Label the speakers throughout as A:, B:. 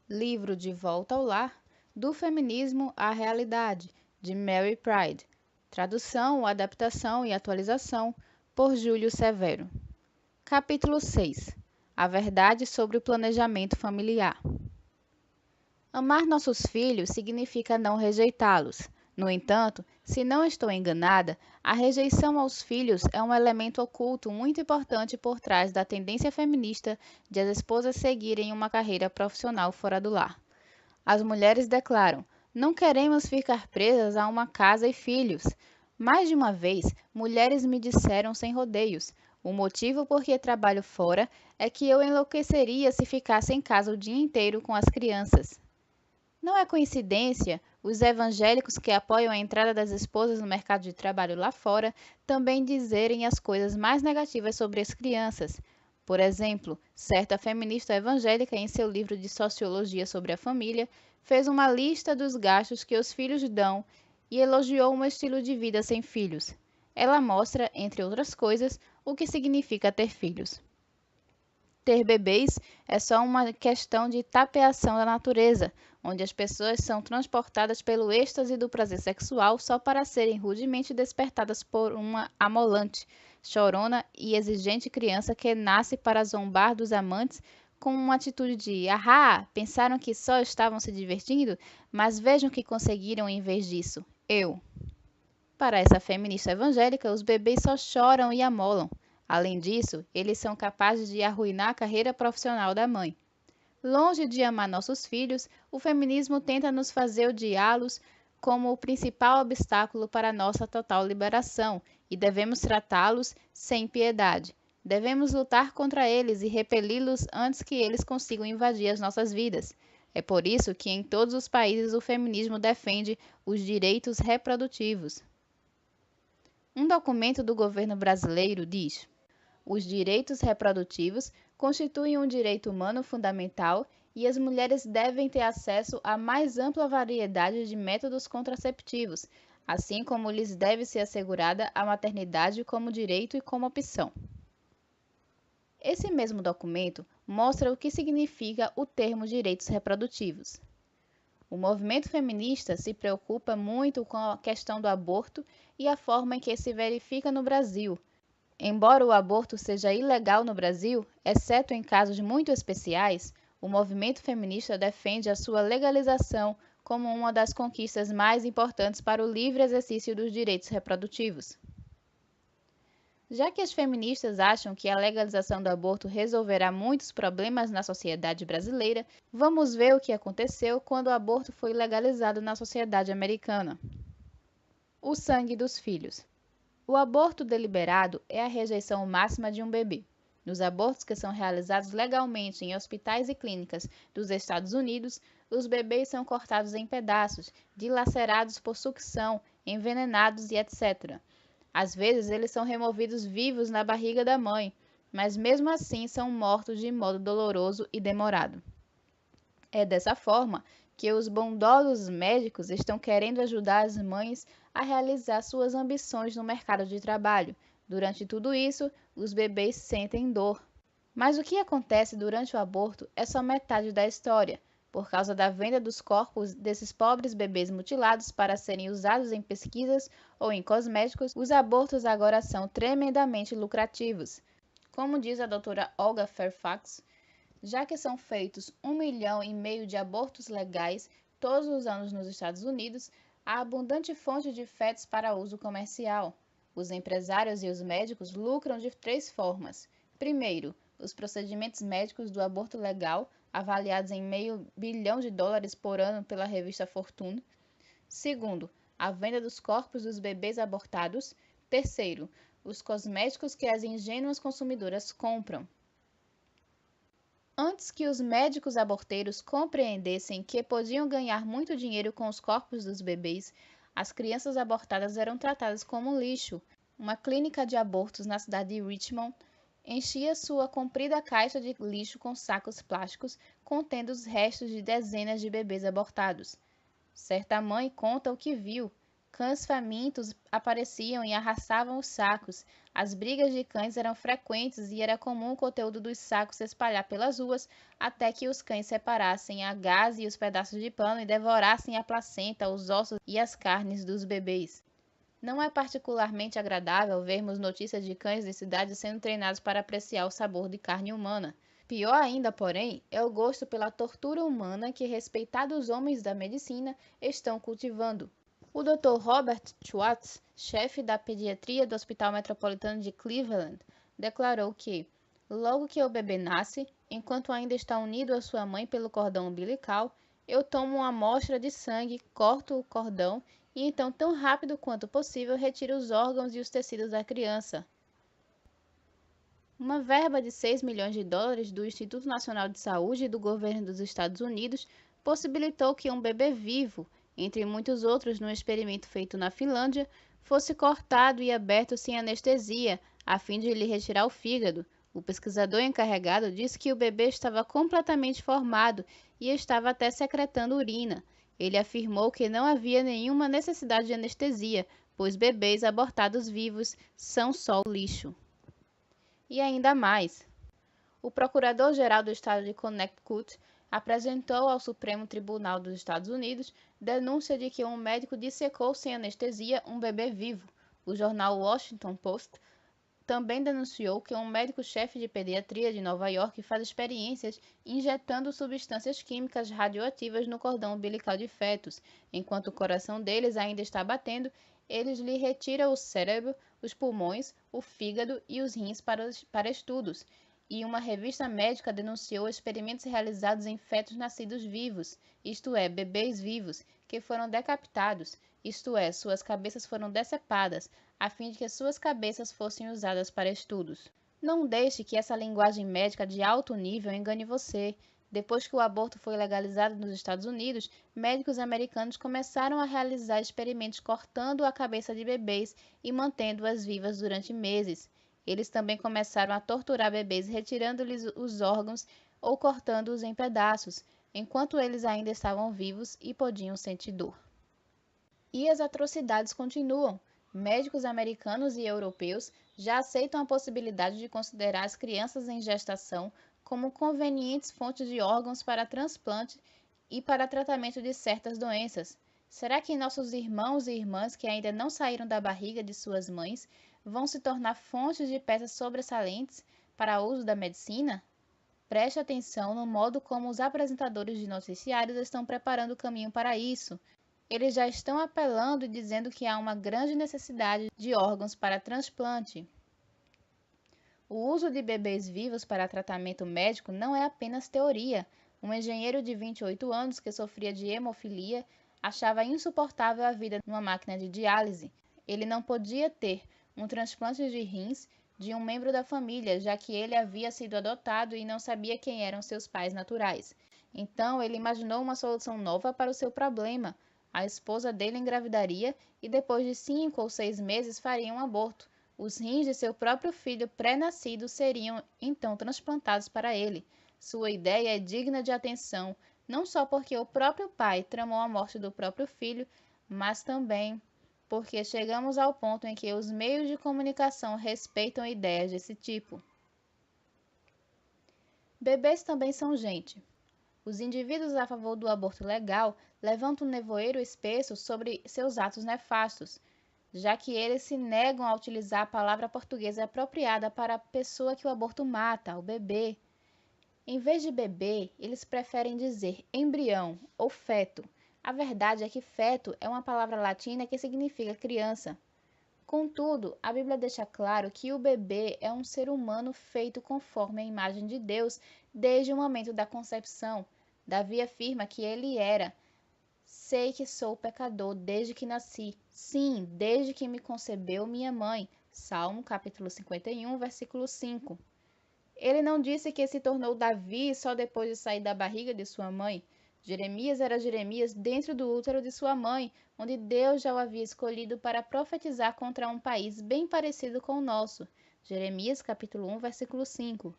A: Livro De Volta ao Lar, Do Feminismo à Realidade, de Mary Pride. Tradução, adaptação e atualização, por Júlio Severo. Capítulo 6. A verdade sobre o planejamento familiar. Amar nossos filhos significa não rejeitá-los. No entanto, se não estou enganada, a rejeição aos filhos é um elemento oculto muito importante por trás da tendência feminista de as esposas seguirem uma carreira profissional fora do lar. As mulheres declaram: não queremos ficar presas a uma casa e filhos. Mais de uma vez, mulheres me disseram sem rodeios: o motivo por que trabalho fora é que eu enlouqueceria se ficasse em casa o dia inteiro com as crianças. Não é coincidência os evangélicos que apoiam a entrada das esposas no mercado de trabalho lá fora também dizerem as coisas mais negativas sobre as crianças. Por exemplo, certa feminista evangélica, em seu livro de Sociologia sobre a Família, fez uma lista dos gastos que os filhos dão e elogiou um estilo de vida sem filhos. Ela mostra, entre outras coisas, o que significa ter filhos. Ter bebês é só uma questão de tapeação da natureza, onde as pessoas são transportadas pelo êxtase do prazer sexual só para serem rudemente despertadas por uma amolante, chorona e exigente criança que nasce para zombar dos amantes com uma atitude de "Ahá, pensaram que só estavam se divertindo, mas vejam o que conseguiram em vez disso, eu". Para essa feminista evangélica, os bebês só choram e amolam. Além disso, eles são capazes de arruinar a carreira profissional da mãe. Longe de amar nossos filhos, o feminismo tenta nos fazer odiá-los como o principal obstáculo para nossa total liberação, e devemos tratá-los sem piedade. Devemos lutar contra eles e repeli-los antes que eles consigam invadir as nossas vidas. É por isso que em todos os países o feminismo defende os direitos reprodutivos. Um documento do governo brasileiro diz: os direitos reprodutivos constituem um direito humano fundamental e as mulheres devem ter acesso à mais ampla variedade de métodos contraceptivos, assim como lhes deve ser assegurada a maternidade como direito e como opção. Esse mesmo documento mostra o que significa o termo direitos reprodutivos. O movimento feminista se preocupa muito com a questão do aborto e a forma em que se verifica no Brasil. Embora o aborto seja ilegal no Brasil, exceto em casos muito especiais, o movimento feminista defende a sua legalização como uma das conquistas mais importantes para o livre exercício dos direitos reprodutivos. Já que as feministas acham que a legalização do aborto resolverá muitos problemas na sociedade brasileira, vamos ver o que aconteceu quando o aborto foi legalizado na sociedade americana. O sangue dos filhos. O aborto deliberado é a rejeição máxima de um bebê. Nos abortos que são realizados legalmente em hospitais e clínicas dos Estados Unidos, os bebês são cortados em pedaços, dilacerados por sucção, envenenados e etc. Às vezes, eles são removidos vivos na barriga da mãe, mas mesmo assim são mortos de modo doloroso e demorado. É dessa forma que os bondosos médicos estão querendo ajudar as mães a realizar suas ambições no mercado de trabalho. Durante tudo isso, os bebês sentem dor. Mas o que acontece durante o aborto é só metade da história. Por causa da venda dos corpos desses pobres bebês mutilados para serem usados em pesquisas ou em cosméticos, os abortos agora são tremendamente lucrativos. Como diz a doutora Olga Fairfax, já que são feitos 1,5 milhão de abortos legais todos os anos nos Estados Unidos, há abundante fonte de fetos para uso comercial. Os empresários e os médicos lucram de 3 formas. Primeiro, os procedimentos médicos do aborto legal, avaliados em $500 milhão por ano pela revista Fortune. Segundo, a venda dos corpos dos bebês abortados. Terceiro, os cosméticos que as ingênuas consumidoras compram. Antes que os médicos aborteiros compreendessem que podiam ganhar muito dinheiro com os corpos dos bebês, as crianças abortadas eram tratadas como lixo. Uma clínica de abortos na cidade de Richmond enchia sua comprida caixa de lixo com sacos plásticos contendo os restos de dezenas de bebês abortados. Certa mãe conta o que viu. Cães famintos apareciam e arrastavam os sacos. As brigas de cães eram frequentes e era comum o conteúdo dos sacos se espalhar pelas ruas até que os cães separassem a gaze e os pedaços de pano e devorassem a placenta, os ossos e as carnes dos bebês. Não é particularmente agradável vermos notícias de cães de cidades sendo treinados para apreciar o sabor de carne humana. Pior ainda, porém, é o gosto pela tortura humana que respeitados homens da medicina estão cultivando. O Dr. Robert Schwartz, chefe da pediatria do Hospital Metropolitano de Cleveland, declarou que, logo que o bebê nasce, enquanto ainda está unido à sua mãe pelo cordão umbilical, eu tomo uma amostra de sangue, corto o cordão e então, tão rápido quanto possível, retiro os órgãos e os tecidos da criança. Uma verba de 6 milhões de dólares do Instituto Nacional de Saúde e do governo dos Estados Unidos possibilitou que um bebê vivo, entre muitos outros num experimento feito na Finlândia, fosse cortado e aberto sem anestesia, a fim de lhe retirar o fígado. O pesquisador encarregado disse que o bebê estava completamente formado e estava até secretando urina. Ele afirmou que não havia nenhuma necessidade de anestesia, pois bebês abortados vivos são só lixo. E ainda mais, o Procurador-Geral do Estado de Connecticut apresentou ao Supremo Tribunal dos Estados Unidos denúncia de que um médico dissecou sem anestesia um bebê vivo. O jornal Washington Post também denunciou que um médico-chefe de pediatria de Nova York faz experiências injetando substâncias químicas radioativas no cordão umbilical de fetos. Enquanto o coração deles ainda está batendo, eles lhe retiram o cérebro, os pulmões, o fígado e os rins para estudos. E uma revista médica denunciou experimentos realizados em fetos nascidos vivos, isto é, bebês vivos, que foram decapitados, isto é, suas cabeças foram decepadas, a fim de que suas cabeças fossem usadas para estudos. Não deixe que essa linguagem médica de alto nível engane você. Depois que o aborto foi legalizado nos Estados Unidos, médicos americanos começaram a realizar experimentos cortando a cabeça de bebês e mantendo-as vivas durante meses. Eles também começaram a torturar bebês retirando-lhes os órgãos ou cortando-os em pedaços, enquanto eles ainda estavam vivos e podiam sentir dor. E as atrocidades continuam. Médicos americanos e europeus já aceitam a possibilidade de considerar as crianças em gestação como convenientes fontes de órgãos para transplante e para tratamento de certas doenças. Será que nossos irmãos e irmãs que ainda não saíram da barriga de suas mães vão se tornar fontes de peças sobressalentes para uso da medicina? Preste atenção no modo como os apresentadores de noticiários estão preparando o caminho para isso. Eles já estão apelando e dizendo que há uma grande necessidade de órgãos para transplante. O uso de bebês vivos para tratamento médico não é apenas teoria. Um engenheiro de 28 anos que sofria de hemofilia achava insuportável a vida numa máquina de diálise. Ele não podia ter um transplante de rins de um membro da família, já que ele havia sido adotado e não sabia quem eram seus pais naturais. Então, ele imaginou uma solução nova para o seu problema. A esposa dele engravidaria e depois de 5 ou 6 meses faria um aborto. Os rins de seu próprio filho pré-nascido seriam então transplantados para ele. Sua ideia é digna de atenção, não só porque o próprio pai tramou a morte do próprio filho, mas também porque chegamos ao ponto em que os meios de comunicação respeitam ideias desse tipo. Bebês também são gente. Os indivíduos a favor do aborto legal levantam um nevoeiro espesso sobre seus atos nefastos, já que eles se negam a utilizar a palavra portuguesa apropriada para a pessoa que o aborto mata, o bebê. Em vez de bebê, eles preferem dizer embrião ou feto. A verdade é que feto é uma palavra latina que significa criança. Contudo, a Bíblia deixa claro que o bebê é um ser humano feito conforme a imagem de Deus desde o momento da concepção. Davi afirma que ele era: sei que sou pecador desde que nasci. Sim, desde que me concebeu minha mãe. Salmo capítulo 51, versículo 5. Ele não disse que se tornou Davi só depois de sair da barriga de sua mãe. Jeremias era Jeremias dentro do útero de sua mãe, onde Deus já o havia escolhido para profetizar contra um país bem parecido com o nosso. Jeremias capítulo 1, versículo 5.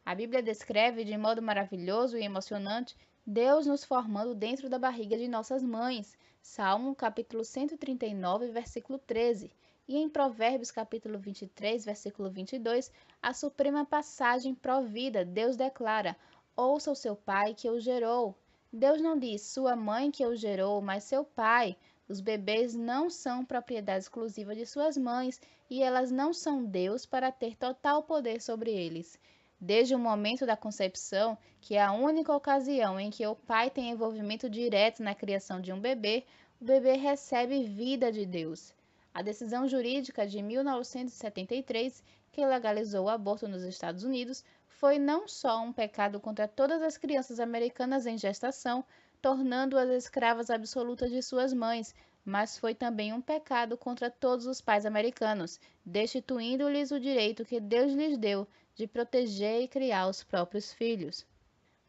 A: A Bíblia descreve de modo maravilhoso e emocionante Deus nos formando dentro da barriga de nossas mães. Salmo capítulo 139, versículo 13, e em Provérbios capítulo 23, versículo 22, a suprema passagem provida, Deus declara: ouça o seu pai que o gerou. Deus não diz sua mãe que o gerou, mas seu pai. Os bebês não são propriedade exclusiva de suas mães e elas não são Deus para ter total poder sobre eles. Desde o momento da concepção, que é a única ocasião em que o pai tem envolvimento direto na criação de um bebê, o bebê recebe vida de Deus. A decisão jurídica de 1973, que legalizou o aborto nos Estados Unidos, foi não só um pecado contra todas as crianças americanas em gestação, tornando-as escravas absolutas de suas mães, mas foi também um pecado contra todos os pais americanos, destituindo-lhes o direito que Deus lhes deu de proteger e criar os próprios filhos.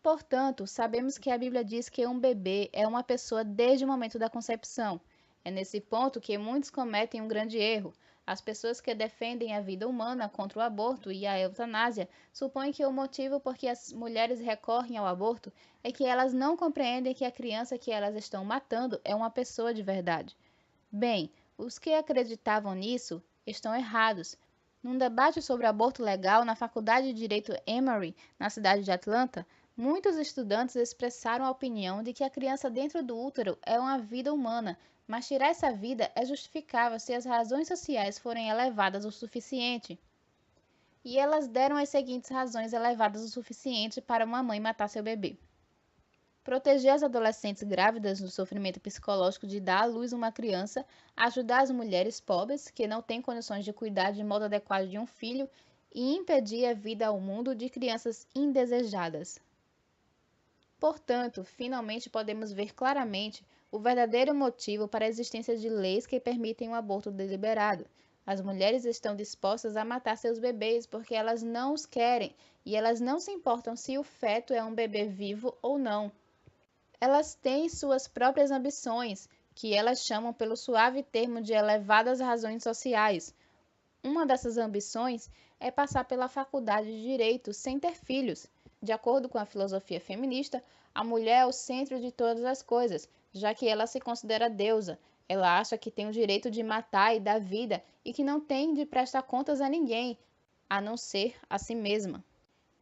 A: Portanto, sabemos que a Bíblia diz que um bebê é uma pessoa desde o momento da concepção. É nesse ponto que muitos cometem um grande erro. As pessoas que defendem a vida humana contra o aborto e a eutanásia supõem que o motivo por que as mulheres recorrem ao aborto é que elas não compreendem que a criança que elas estão matando é uma pessoa de verdade. Bem, os que acreditavam nisso estão errados. Num debate sobre aborto legal na Faculdade de Direito Emory, na cidade de Atlanta, muitos estudantes expressaram a opinião de que a criança dentro do útero é uma vida humana, mas tirar essa vida é justificável se as razões sociais forem elevadas o suficiente. E elas deram as seguintes razões elevadas o suficiente para uma mãe matar seu bebê: proteger as adolescentes grávidas do sofrimento psicológico de dar à luz uma criança, ajudar as mulheres pobres que não têm condições de cuidar de modo adequado de um filho e impedir a vida ao mundo de crianças indesejadas. Portanto, finalmente podemos ver claramente o verdadeiro motivo para a existência de leis que permitem o aborto deliberado. As mulheres estão dispostas a matar seus bebês porque elas não os querem e elas não se importam se o feto é um bebê vivo ou não. Elas têm suas próprias ambições, que elas chamam pelo suave termo de elevadas razões sociais. Uma dessas ambições é passar pela faculdade de Direito sem ter filhos. De acordo com a filosofia feminista, a mulher é o centro de todas as coisas, já que ela se considera deusa. Ela acha que tem o direito de matar e dar vida e que não tem de prestar contas a ninguém, a não ser a si mesma.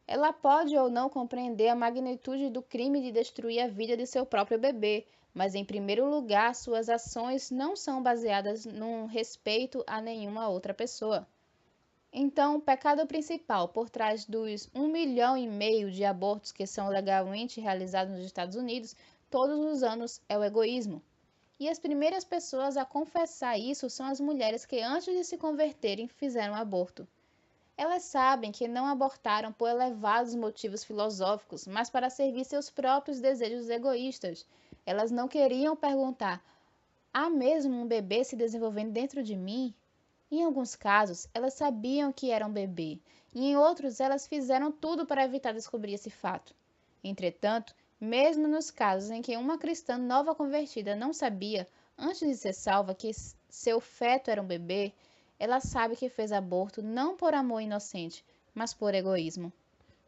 A: Ela pode ou não compreender a magnitude do crime de destruir a vida de seu próprio bebê, mas em primeiro lugar, suas ações não são baseadas no respeito a nenhuma outra pessoa. Então, o pecado principal por trás dos 1,5 milhão de abortos que são legalmente realizados nos Estados Unidos todos os anos é o egoísmo. E as primeiras pessoas a confessar isso são as mulheres que, antes de se converterem, fizeram aborto. Elas sabem que não abortaram por elevados motivos filosóficos, mas para servir seus próprios desejos egoístas. Elas não queriam perguntar: há mesmo um bebê se desenvolvendo dentro de mim? Em alguns casos, elas sabiam que era um bebê, e em outros, elas fizeram tudo para evitar descobrir esse fato. Entretanto, mesmo nos casos em que uma cristã nova convertida não sabia, antes de ser salva, que seu feto era um bebê, ela sabe que fez aborto não por amor inocente, mas por egoísmo.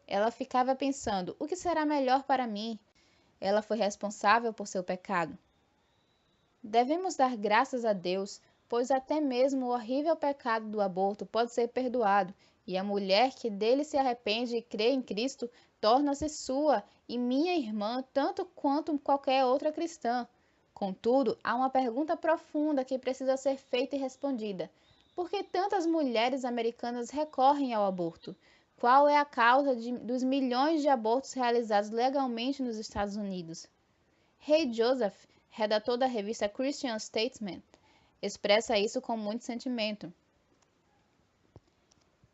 A: Ela ficava pensando: o que será melhor para mim? Ela foi responsável por seu pecado. Devemos dar graças a Deus, pois até mesmo o horrível pecado do aborto pode ser perdoado, e a mulher que dele se arrepende e crê em Cristo torna-se sua e minha irmã tanto quanto qualquer outra cristã. Contudo, há uma pergunta profunda que precisa ser feita e respondida: por que tantas mulheres americanas recorrem ao aborto? Qual é a causa dos milhões de abortos realizados legalmente nos Estados Unidos? Ray Joseph, redator da revista Christian Statesman, expressa isso com muito sentimento.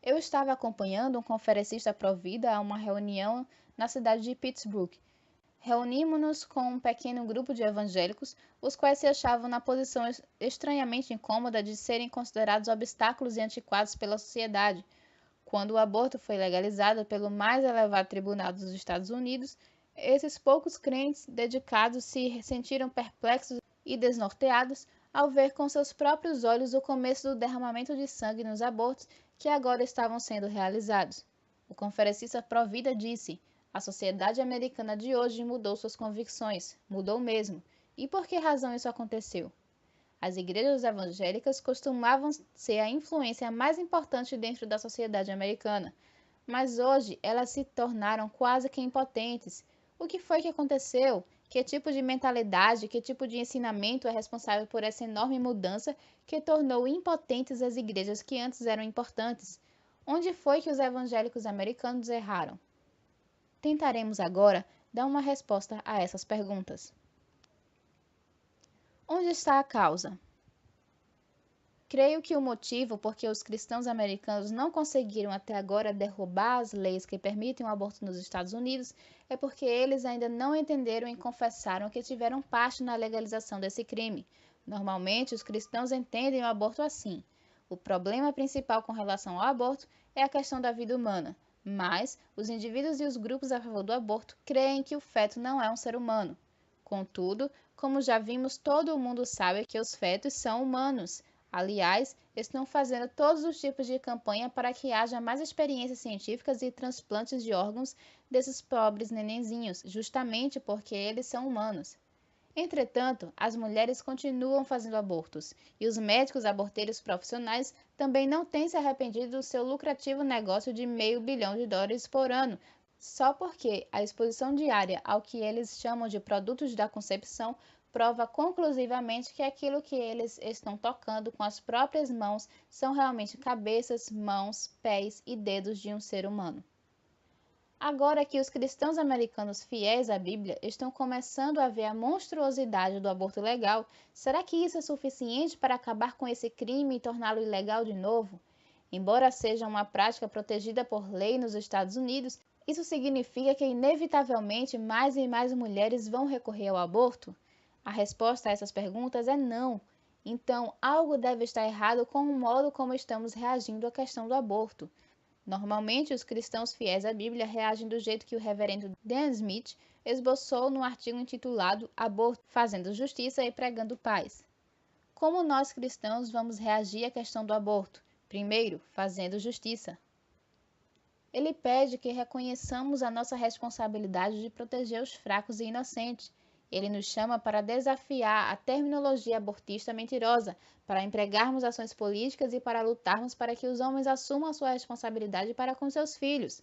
A: Eu estava acompanhando um conferencista pró-vida a uma reunião na cidade de Pittsburgh. Reunimos-nos com um pequeno grupo de evangélicos, os quais se achavam na posição estranhamente incômoda de serem considerados obstáculos e antiquados pela sociedade. Quando o aborto foi legalizado pelo mais elevado tribunal dos Estados Unidos, esses poucos crentes dedicados se sentiram perplexos e desnorteados ao ver com seus próprios olhos o começo do derramamento de sangue nos abortos que agora estavam sendo realizados. O conferencista pró-vida disse: a sociedade americana de hoje mudou suas convicções, mudou mesmo, E por que razão isso aconteceu? As igrejas evangélicas costumavam ser a influência mais importante dentro da sociedade americana, mas hoje elas se tornaram quase que impotentes. O que foi que aconteceu? Que tipo de mentalidade, que tipo de ensinamento é responsável por essa enorme mudança que tornou impotentes as igrejas que antes eram importantes? Onde foi que os evangélicos americanos erraram? Tentaremos agora dar uma resposta a essas perguntas. Onde está a causa? Creio que o motivo por que os cristãos americanos não conseguiram até agora derrubar as leis que permitem o aborto nos Estados Unidos é porque eles ainda não entenderam e confessaram que tiveram parte na legalização desse crime. Normalmente, os cristãos entendem o aborto assim. O problema principal com relação ao aborto é a questão da vida humana, mas os indivíduos e os grupos a favor do aborto creem que o feto não é um ser humano. Contudo, como já vimos, todo mundo sabe que os fetos são humanos. Aliás, estão fazendo todos os tipos de campanha para que haja mais experiências científicas e transplantes de órgãos desses pobres nenenzinhos, justamente porque eles são humanos. Entretanto, as mulheres continuam fazendo abortos, e os médicos aborteiros profissionais também não têm se arrependido do seu lucrativo negócio de $500 milhão por ano, só porque a exposição diária ao que eles chamam de produtos da concepção prova conclusivamente que aquilo que eles estão tocando com as próprias mãos são realmente cabeças, mãos, pés e dedos de um ser humano. Agora que os cristãos americanos fiéis à Bíblia estão começando a ver a monstruosidade do aborto legal, será que isso é suficiente para acabar com esse crime e torná-lo ilegal de novo? Embora seja uma prática protegida por lei nos Estados Unidos, isso significa que inevitavelmente mais e mais mulheres vão recorrer ao aborto? A resposta a essas perguntas é não. Então, algo deve estar errado com o modo como estamos reagindo à questão do aborto. Normalmente, os cristãos fiéis à Bíblia reagem do jeito que o reverendo Dan Smith esboçou no artigo intitulado Aborto, Fazendo Justiça e Pregando Paz. Como nós cristãos vamos reagir à questão do aborto? Primeiro, fazendo justiça. Ele pede que reconheçamos a nossa responsabilidade de proteger os fracos e inocentes. Ele nos chama para desafiar a terminologia abortista mentirosa, para empregarmos ações políticas e para lutarmos para que os homens assumam a sua responsabilidade para com seus filhos.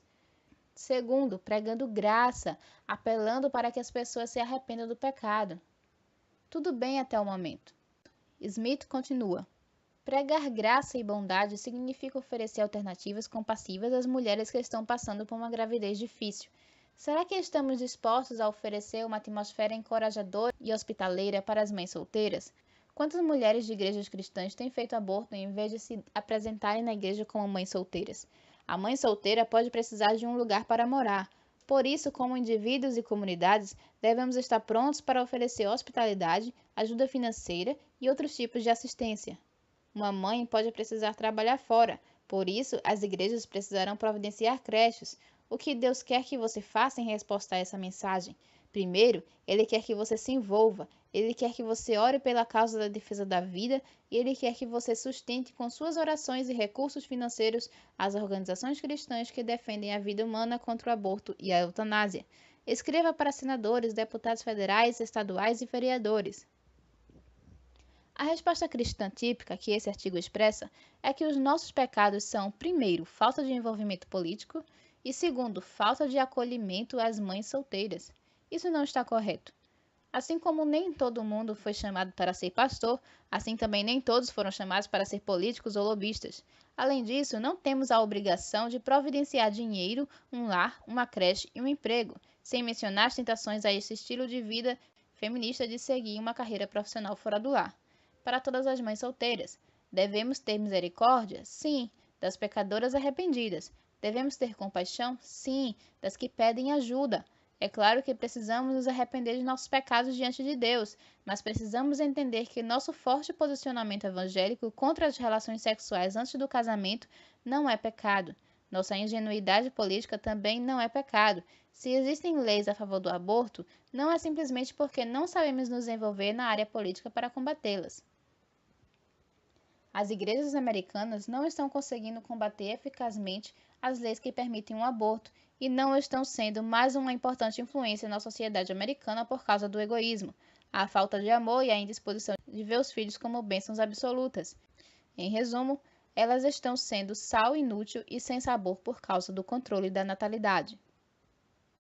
A: Segundo, pregando graça, apelando para que as pessoas se arrependam do pecado. Tudo bem até o momento. Smith continua. Pregar graça e bondade significa oferecer alternativas compassivas às mulheres que estão passando por uma gravidez difícil. Será que estamos dispostos a oferecer uma atmosfera encorajadora e hospitaleira para as mães solteiras? Quantas mulheres de igrejas cristãs têm feito aborto em vez de se apresentarem na igreja como mães solteiras? A mãe solteira pode precisar de um lugar para morar. Por isso, como indivíduos e comunidades, devemos estar prontos para oferecer hospitalidade, ajuda financeira e outros tipos de assistência. Uma mãe pode precisar trabalhar fora, por isso as igrejas precisarão providenciar creches. O que Deus quer que você faça em resposta a essa mensagem? Primeiro, Ele quer que você se envolva, Ele quer que você ore pela causa da defesa da vida e Ele quer que você sustente com suas orações e recursos financeiros as organizações cristãs que defendem a vida humana contra o aborto e a eutanásia. Escreva para senadores, deputados federais, estaduais e vereadores. A resposta cristã típica que esse artigo expressa é que os nossos pecados são, primeiro, falta de envolvimento político e, segundo, falta de acolhimento às mães solteiras. Isso não está correto. Assim como nem todo mundo foi chamado para ser pastor, assim também nem todos foram chamados para ser políticos ou lobistas. Além disso, não temos a obrigação de providenciar dinheiro, um lar, uma creche e um emprego, sem mencionar as tentações a esse estilo de vida feminista de seguir uma carreira profissional fora do lar. Para todas as mães solteiras, devemos ter misericórdia? Sim, das pecadoras arrependidas. Devemos ter compaixão? Sim, das que pedem ajuda. É claro que precisamos nos arrepender de nossos pecados diante de Deus, mas precisamos entender que nosso forte posicionamento evangélico contra as relações sexuais antes do casamento não é pecado. Nossa ingenuidade política também não é pecado. Se existem leis a favor do aborto, não é simplesmente porque não sabemos nos envolver na área política para combatê-las. As igrejas americanas não estão conseguindo combater eficazmente as leis que permitem o aborto e não estão sendo mais uma importante influência na sociedade americana por causa do egoísmo. a falta de amor e a indisposição de ver os filhos como bênçãos absolutas. Em resumo, elas estão sendo sal inútil e sem sabor por causa do controle da natalidade.